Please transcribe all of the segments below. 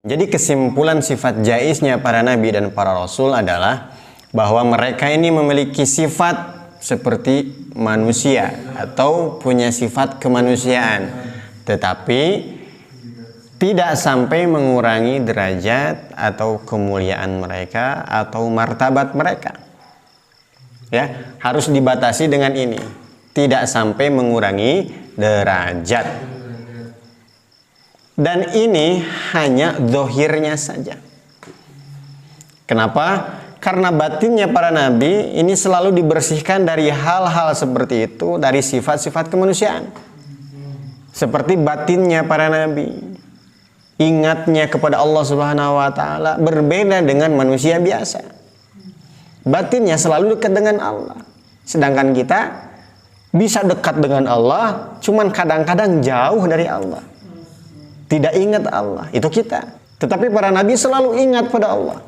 Jadi kesimpulan sifat jaiznya para nabi dan para rasul adalah bahwa mereka ini memiliki sifat seperti manusia atau punya sifat kemanusiaan, tetapi tidak sampai mengurangi derajat atau kemuliaan mereka atau martabat mereka. Ya, harus dibatasi dengan ini, tidak sampai mengurangi derajat. Dan ini hanya zahirnya saja. Kenapa? Karena batinnya para nabi ini selalu dibersihkan dari hal-hal seperti itu, dari sifat-sifat kemanusiaan. Seperti batinnya para nabi, ingatnya kepada Allah Subhanahu wa taala berbeda dengan manusia biasa. Batinnya selalu dekat dengan Allah. Sedangkan kita bisa dekat dengan Allah, cuman kadang-kadang jauh dari Allah. Tidak ingat Allah, itu kita. Tetapi para nabi selalu ingat pada Allah,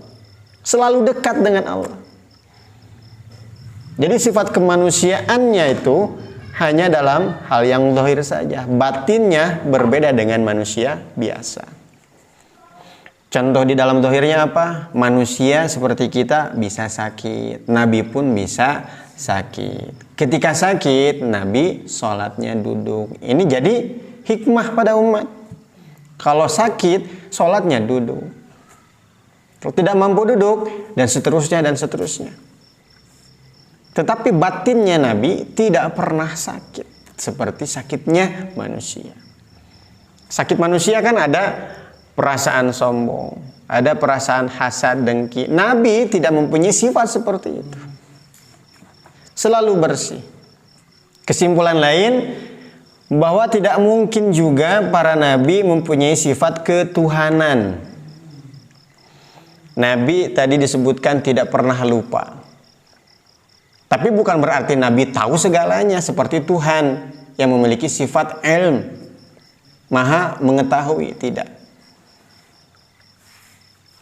selalu dekat dengan Allah. Jadi sifat kemanusiaannya itu hanya dalam hal yang zahir saja. Batinnya berbeda dengan manusia biasa. Contoh di dalam zahirnya apa? Manusia seperti kita bisa sakit, nabi pun bisa sakit. Ketika sakit, nabi sholatnya duduk. Ini jadi hikmah pada umat. Kalau sakit, sholatnya duduk. Kalau tidak mampu duduk, dan seterusnya dan seterusnya. Tetapi batinnya Nabi tidak pernah sakit seperti sakitnya manusia. Sakit manusia kan ada perasaan sombong, ada perasaan hasad, dengki. Nabi tidak mempunyai sifat seperti itu. Selalu bersih. Kesimpulan lain, bahwa tidak mungkin juga para nabi mempunyai sifat ketuhanan. Nabi tadi disebutkan tidak pernah lupa. Tapi bukan berarti nabi tahu segalanya seperti Tuhan yang memiliki sifat ilm, maha mengetahui, tidak.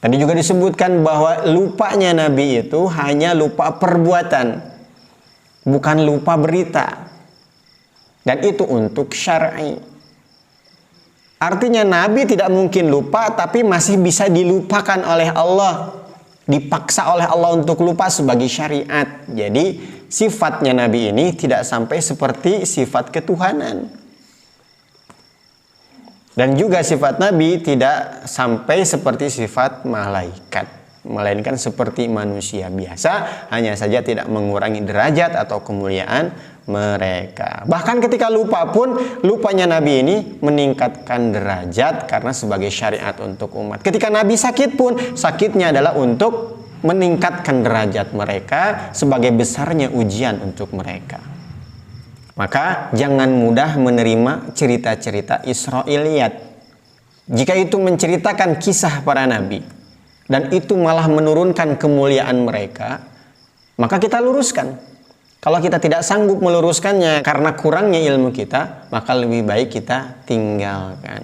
Tadi juga disebutkan bahwa lupanya nabi itu hanya lupa perbuatan, bukan lupa berita. Dan itu untuk syar'i. Artinya Nabi tidak mungkin lupa, tapi masih bisa dilupakan oleh Allah. Dipaksa oleh Allah untuk lupa sebagai syariat. Jadi sifatnya Nabi ini tidak sampai seperti sifat ketuhanan. Dan juga sifat Nabi tidak sampai seperti sifat malaikat. Melainkan seperti manusia biasa, hanya saja tidak mengurangi derajat atau kemuliaan mereka. Bahkan ketika lupa pun, lupanya Nabi ini meningkatkan derajat karena sebagai syariat untuk umat. Ketika Nabi sakit pun, sakitnya adalah untuk meningkatkan derajat mereka sebagai besarnya ujian untuk mereka. Maka jangan mudah menerima cerita-cerita Israiliyat. Jika itu menceritakan kisah para nabi dan itu malah menurunkan kemuliaan mereka, maka kita luruskan. Kalau kita tidak sanggup meluruskannya karena kurangnya ilmu kita, maka lebih baik kita tinggalkan.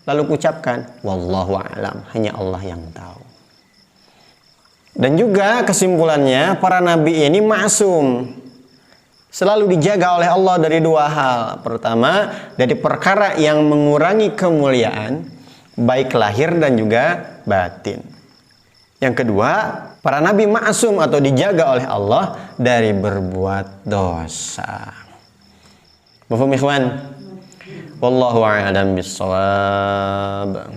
Lalu ucapkan, wallahu a'lam, hanya Allah yang tahu. Dan juga kesimpulannya, para nabi ini maksum. Selalu dijaga oleh Allah dari dua hal. Pertama, dari perkara yang mengurangi kemuliaan, baik lahir dan juga batin. Yang kedua, para nabi ma'sum atau dijaga oleh Allah dari berbuat dosa. Mafhum ikhwan? Wallahu a'lam bissawab.